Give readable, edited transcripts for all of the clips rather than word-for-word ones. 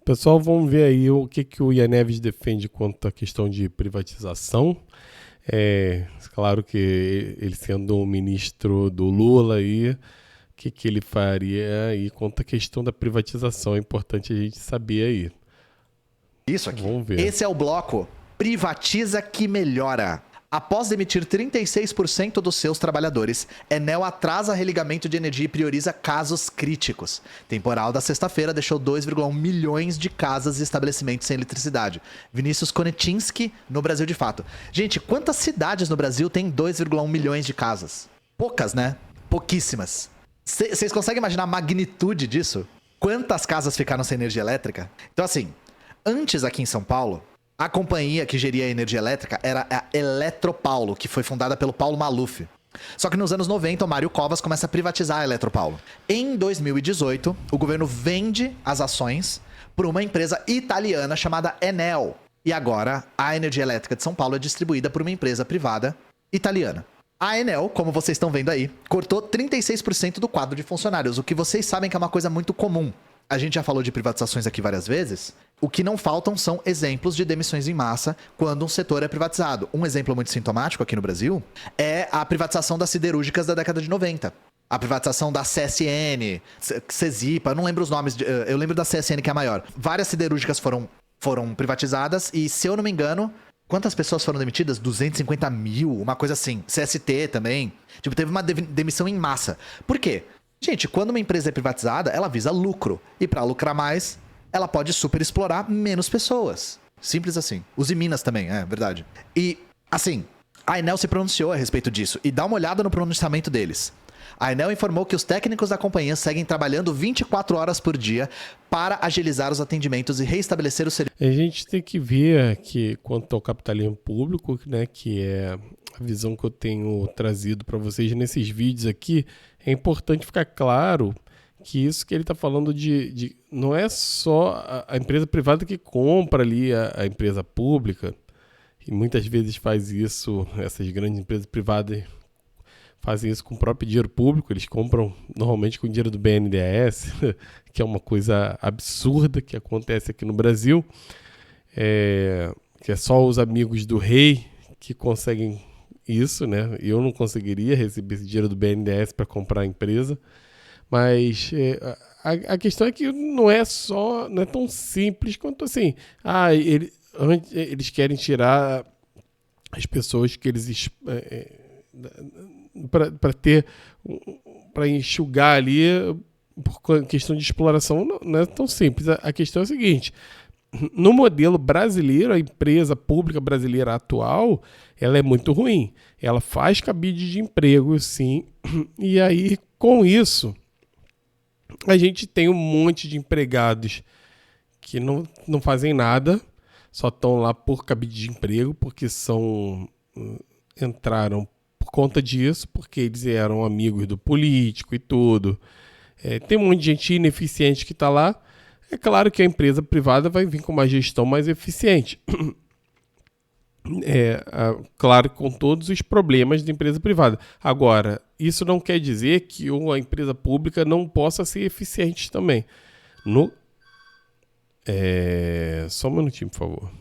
Pessoal, vamos ver aí o que o Ian Neves defende quanto à questão de privatização. Claro que ele sendo um ministro do Lula aí, o que ele faria aí quanto à questão da privatização. É importante a gente saber aí. Isso aqui. Vamos ver. Esse é o bloco Privatiza que Melhora. Após demitir 36% dos seus trabalhadores, Enel atrasa religamento de energia e prioriza casos críticos. Temporal da sexta-feira deixou 2,1 milhões de casas e estabelecimentos sem eletricidade. Vinícius Konetinski, no Brasil de Fato. Gente, quantas cidades no Brasil tem 2,1 milhões de casas? Poucas, né? Pouquíssimas. Vocês conseguem imaginar a magnitude disso? Quantas casas ficaram sem energia elétrica? Então, assim, antes aqui em São Paulo, a companhia que geria a energia elétrica era a Eletropaulo, que foi fundada pelo Paulo Maluf. Só que nos anos 90, o Mário Covas começa a privatizar a Eletropaulo. Em 2018, o governo vende as ações para uma empresa italiana chamada Enel. E agora, a energia elétrica de São Paulo é distribuída por uma empresa privada italiana. A Enel, como vocês estão vendo aí, cortou 36% do quadro de funcionários, o que vocês sabem que é uma coisa muito comum. A gente já falou de privatizações aqui várias vezes. O que não faltam são exemplos de demissões em massa quando um setor é privatizado. Um exemplo muito sintomático aqui no Brasil é a privatização das siderúrgicas da década de 90. A privatização da CSN, Cesipa, eu não lembro os nomes, eu lembro da CSN que é a maior. Várias siderúrgicas foram privatizadas e, se eu não me engano, quantas pessoas foram demitidas? 250 mil, uma coisa assim. CST também. Tipo, teve uma demissão em massa. Por quê? Gente, quando uma empresa é privatizada, ela visa lucro. E para lucrar mais, ela pode super explorar menos pessoas. Simples assim. Use Minas também, é verdade. E, assim, a Enel se pronunciou a respeito disso. E dá uma olhada no pronunciamento deles. A Enel informou que os técnicos da companhia seguem trabalhando 24 horas por dia para agilizar os atendimentos e reestabelecer o serviço. A gente tem que ver que, quanto ao capitalismo público, né, que é a visão que eu tenho trazido para vocês nesses vídeos aqui, é importante ficar claro que isso que ele está falando não é só a empresa privada que compra ali a empresa pública, e muitas vezes faz isso, essas grandes empresas privadas fazem isso com o próprio dinheiro público, eles compram normalmente com o dinheiro do BNDES, que é uma coisa absurda que acontece aqui no Brasil, que é só os amigos do rei que conseguem isso, né? Eu não conseguiria receber esse dinheiro do BNDES para comprar a empresa, mas a questão é que não é tão simples quanto assim. Eles querem tirar as pessoas que eles para enxugar ali por questão de exploração. Não é tão simples. A questão é a seguinte: no modelo brasileiro, a empresa pública brasileira atual, ela é muito ruim. Ela faz cabide de emprego, sim, e aí, com isso, a gente tem um monte de empregados que não fazem nada, só estão lá por cabide de emprego, porque entraram por conta disso, porque eles eram amigos do político e tudo. Tem um monte de gente ineficiente que está lá. É claro que a empresa privada vai vir com uma gestão mais eficiente. Claro, com todos os problemas da empresa privada. Agora, isso não quer dizer que a empresa pública não possa ser eficiente também. Só um minutinho, por favor.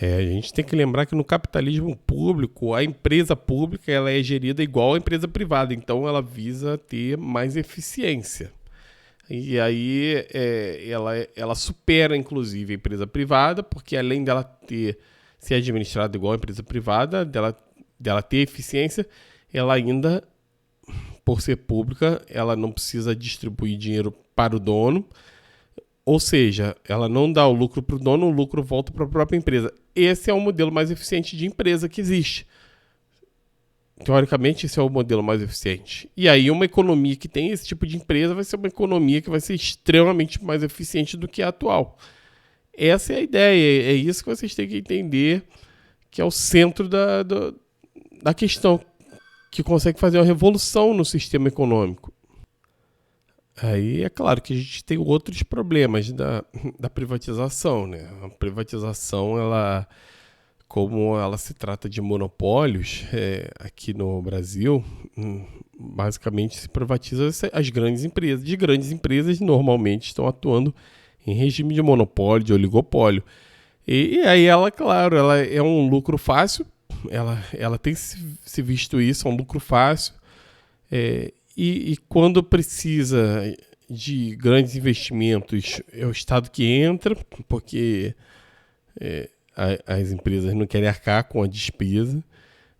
A gente tem que lembrar que no capitalismo público, a empresa pública ela é gerida igual à empresa privada. Então, ela visa ter mais eficiência. E aí ela supera, inclusive, a empresa privada, porque além dela ser administrada igual a empresa privada, dela ter eficiência, ela ainda, por ser pública, ela não precisa distribuir dinheiro para o dono, ou seja, ela não dá o lucro para o dono, o lucro volta para a própria empresa. Esse é o modelo mais eficiente de empresa que existe. Teoricamente, esse é o modelo mais eficiente. E aí, uma economia que tem esse tipo de empresa vai ser uma economia que vai ser extremamente mais eficiente do que a atual. Essa é a ideia. É isso que vocês têm que entender, que é o centro da questão, que consegue fazer uma revolução no sistema econômico. Aí, é claro que a gente tem outros problemas da privatização, né? A privatização, como ela se trata de monopólios, aqui no Brasil, basicamente se privatiza as grandes empresas. De grandes empresas, normalmente estão atuando em regime de monopólio, de oligopólio. E aí ela, claro, ela é um lucro fácil, ela tem se visto isso, é um lucro fácil, e quando precisa de grandes investimentos, é o Estado que entra, porque as empresas não querem arcar com a despesa,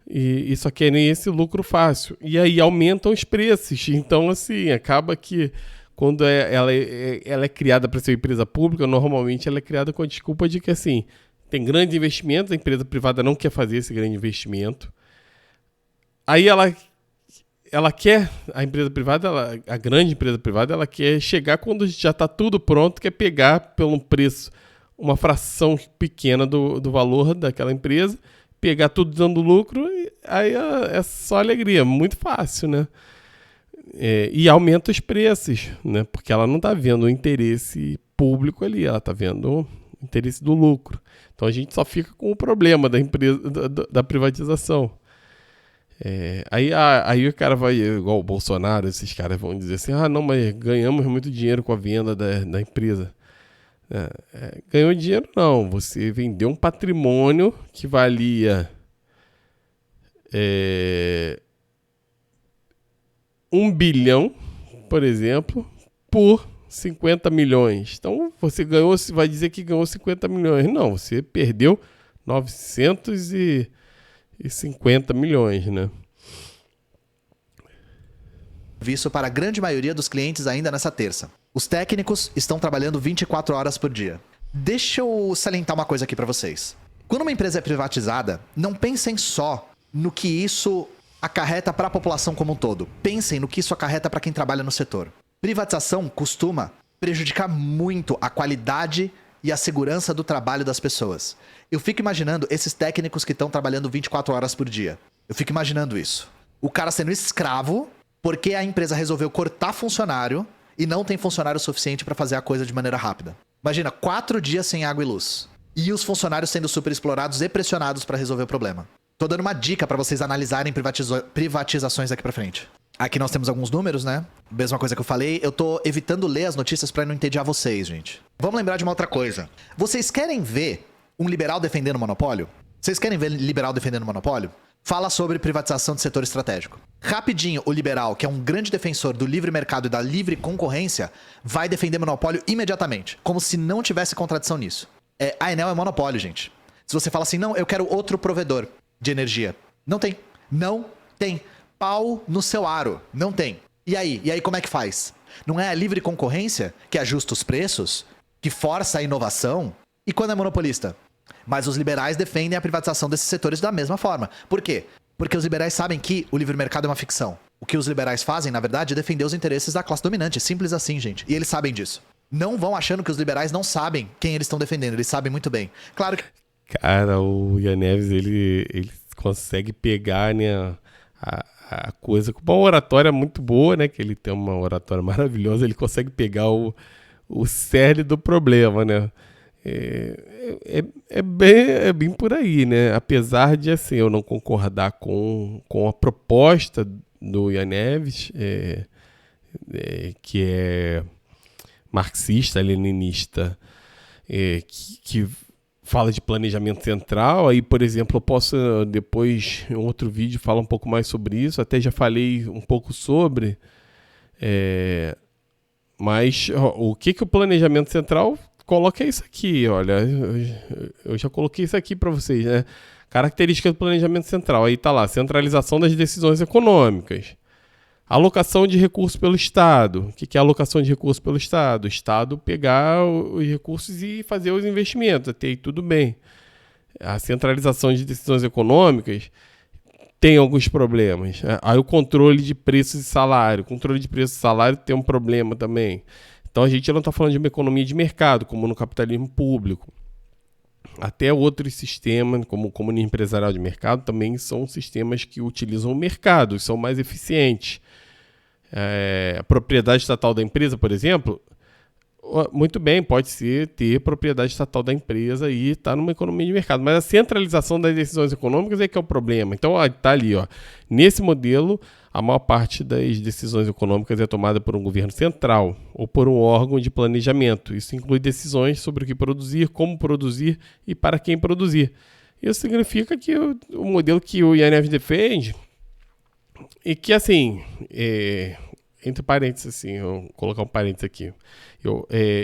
e só querem esse lucro fácil. E aí aumentam os preços. Então, assim, acaba que quando ela é criada para ser uma empresa pública, normalmente ela é criada com a desculpa de que, assim, tem grandes investimentos, a empresa privada não quer fazer esse grande investimento. Aí ela quer, a empresa privada, a grande empresa privada, ela quer chegar quando já está tudo pronto, quer pegar pelo preço uma fração pequena do valor daquela empresa, pegar tudo dando lucro, e aí é só alegria, muito fácil, né? E aumenta os preços, né? Porque ela não está vendo o interesse público ali, ela está vendo o interesse do lucro. Então a gente só fica com o problema da empresa, da privatização. Aí o cara vai, igual o Bolsonaro, esses caras vão dizer assim, não, mas ganhamos muito dinheiro com a venda da empresa. Ganhou dinheiro não, você vendeu um patrimônio que valia 1 bilhão, por exemplo, por 50 milhões. Então você vai dizer que ganhou 50 milhões. Não, você perdeu 950 milhões, né? Isso para a grande maioria dos clientes ainda nessa terça. Os técnicos estão trabalhando 24 horas por dia. Deixa eu salientar uma coisa aqui para vocês. Quando uma empresa é privatizada, não pensem só no que isso acarreta para a população como um todo. Pensem no que isso acarreta para quem trabalha no setor. Privatização costuma prejudicar muito a qualidade e a segurança do trabalho das pessoas. Eu fico imaginando esses técnicos que estão trabalhando 24 horas por dia. Eu fico imaginando isso. O cara sendo escravo porque a empresa resolveu cortar funcionário e não tem funcionário suficiente para fazer a coisa de maneira rápida. Imagina, 4 dias sem água e luz. E os funcionários sendo super explorados e pressionados para resolver o problema. Tô dando uma dica para vocês analisarem privatizações aqui pra frente. Aqui nós temos alguns números, né? Mesma coisa que eu falei, eu tô evitando ler as notícias para não entediar vocês, gente. Vamos lembrar de uma outra coisa. Vocês querem ver um liberal defendendo o monopólio? Vocês querem ver liberal defendendo o monopólio? Fala sobre privatização de setor estratégico. Rapidinho, o liberal, que é um grande defensor do livre mercado e da livre concorrência, vai defender monopólio imediatamente, como se não tivesse contradição nisso. A Enel é monopólio, gente. Se você fala assim, não, eu quero outro provedor de energia. Não tem. Não tem. Pau no seu aro. Não tem. E aí como é que faz? Não é a livre concorrência que ajusta os preços, que força a inovação? E quando é monopolista? Mas os liberais defendem a privatização desses setores da mesma forma. Por quê? Porque os liberais sabem que o livre mercado é uma ficção. O que os liberais fazem, na verdade, é defender os interesses da classe dominante. Simples assim, gente. E eles sabem disso. Não vão achando que os liberais não sabem quem eles estão defendendo. Eles sabem muito bem. Claro que... Cara, o Ian Neves, ele consegue pegar, né, a coisa com uma oratória muito boa, né? Que ele tem uma oratória maravilhosa. Ele consegue pegar o cerne do problema, né? É bem por aí, né? Apesar de, assim, eu não concordar com a proposta do Ian Neves, que é marxista, leninista, que fala de planejamento central. Aí, por exemplo, eu posso depois, em outro vídeo, falar um pouco mais sobre isso. Até já falei um pouco sobre. Mas o que o planejamento central coloca isso aqui, olha. Eu já coloquei isso aqui para vocês, né? Características do planejamento central. Aí tá lá, centralização das decisões econômicas. Alocação de recursos pelo Estado. O que é alocação de recursos pelo Estado? O Estado pegar os recursos e fazer os investimentos. Até aí tudo bem. A centralização de decisões econômicas tem alguns problemas. Aí o controle de preços e salário. O controle de preços e salário tem um problema também. Então a gente não está falando de uma economia de mercado, como no capitalismo público. Até outros sistemas, como o comunismo empresarial de mercado, também são sistemas que utilizam o mercado, são mais eficientes. A propriedade estatal da empresa, por exemplo, muito bem, pode ser ter propriedade estatal da empresa e estar numa economia de mercado. Mas a centralização das decisões econômicas é que é o problema. Então, está ali, ó. Nesse modelo, a maior parte das decisões econômicas é tomada por um governo central ou por um órgão de planejamento. Isso inclui decisões sobre o que produzir, como produzir e para quem produzir. Isso significa que o modelo que o INF defende e que, assim, entre parênteses, assim, eu vou colocar um parênteses aqui.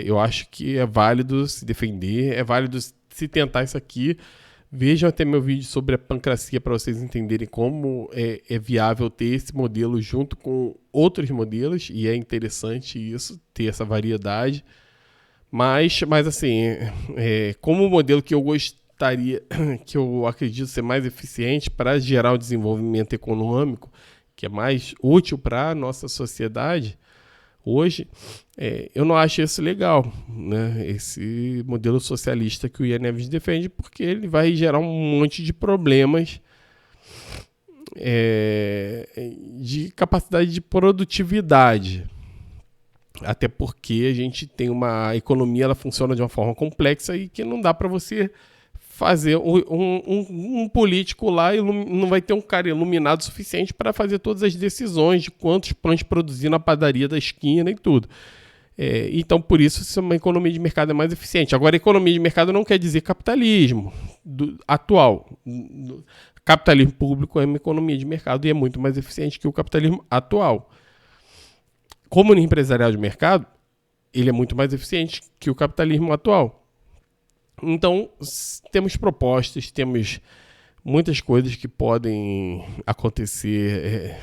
Eu acho que é válido se defender, é válido se tentar isso aqui. Vejam até meu vídeo sobre a pancracia para vocês entenderem como é viável ter esse modelo junto com outros modelos, e é interessante isso, ter essa variedade. Mas assim, como o modelo que eu gostaria, que eu acredito ser mais eficiente para gerar o desenvolvimento econômico, que é mais útil para a nossa sociedade, hoje, eu não acho isso legal, né? Esse modelo socialista que o Ian Neves defende, porque ele vai gerar um monte de problemas de capacidade de produtividade. Até porque a gente tem uma economia, ela funciona de uma forma complexa e que não dá para você fazer um político lá e não vai ter um cara iluminado suficiente para fazer todas as decisões de quantos pães produzir na padaria da esquina e tudo. Então, por isso, uma economia de mercado é mais eficiente. Agora, economia de mercado não quer dizer capitalismo atual. Capitalismo público é uma economia de mercado e é muito mais eficiente que o capitalismo atual. Como no empresarial de mercado, ele é muito mais eficiente que o capitalismo atual. Então, temos propostas, temos muitas coisas que podem acontecer,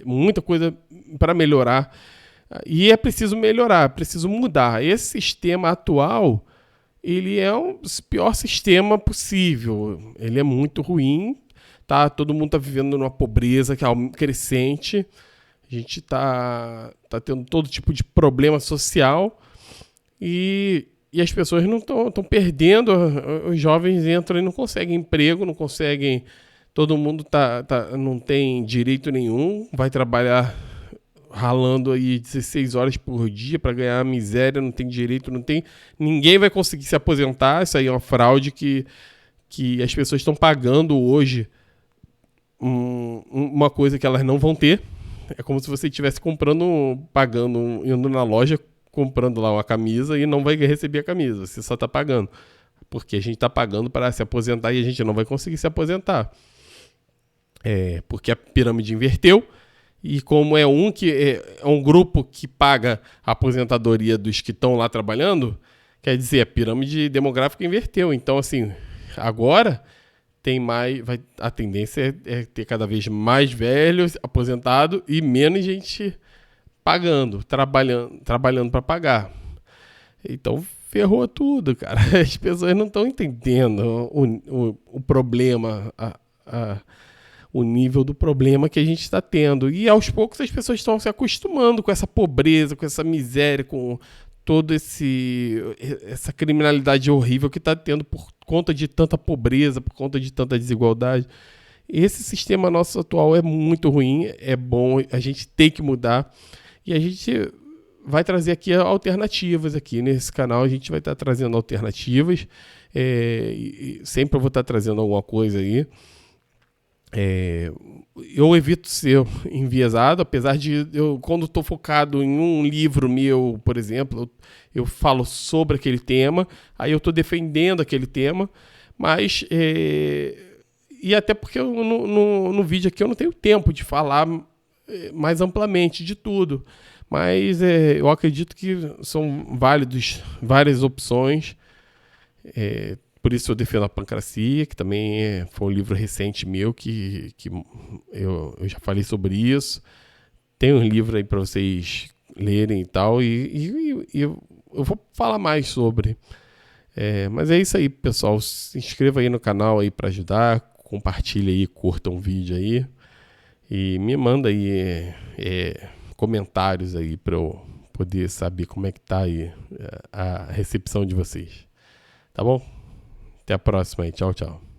muita coisa para melhorar. E é preciso melhorar, preciso mudar. Esse sistema atual, ele é o pior sistema possível. Ele é muito ruim, tá? Todo mundo está vivendo numa pobreza que é crescente. A gente está tendo todo tipo de problema social e as pessoas não estão perdendo. Os jovens entram e não conseguem emprego, não conseguem. Todo mundo não tem direito nenhum, vai trabalhar ralando aí 16 horas por dia para ganhar miséria, não tem direito, não tem. Ninguém vai conseguir se aposentar. Isso aí é uma fraude que as pessoas estão pagando hoje uma coisa que elas não vão ter. É como se você estivesse indo na loja, comprando lá uma camisa e não vai receber a camisa. Você só está pagando. Porque a gente está pagando para se aposentar e a gente não vai conseguir se aposentar. Porque a pirâmide inverteu. E como é um grupo que paga a aposentadoria dos que estão lá trabalhando, quer dizer, a pirâmide demográfica inverteu. Então, assim, agora a tendência é ter cada vez mais velhos aposentados e menos gente pagando, trabalhando para pagar. Então, ferrou tudo, cara. As pessoas não estão entendendo o problema, o nível do problema que a gente está tendo. E aos poucos as pessoas estão se acostumando com essa pobreza, com essa miséria, com toda essa criminalidade horrível que está tendo por conta de tanta pobreza, por conta de tanta desigualdade. Esse sistema nosso atual é muito ruim, é bom, a gente tem que mudar. E a gente vai trazer aqui alternativas aqui nesse canal. A gente vai estar trazendo alternativas. E sempre eu vou estar trazendo alguma coisa aí. Eu evito ser enviesado, apesar de quando estou focado em um livro meu, por exemplo, eu falo sobre aquele tema, aí eu estou defendendo aquele tema, mas e até porque no vídeo aqui eu não tenho tempo de falar mais amplamente de tudo, mas eu acredito que são várias opções. Por isso eu defendo a pancracia, que também foi um livro recente meu, que eu já falei sobre isso. Tem um livro aí para vocês lerem e tal, e eu vou falar mais sobre. Mas é isso aí, pessoal. Se inscreva aí no canal aí para ajudar, compartilha aí, curta um vídeo aí e me manda aí comentários aí para eu poder saber como é que tá aí a recepção de vocês. Tá bom? Até a próxima aí. Tchau, tchau.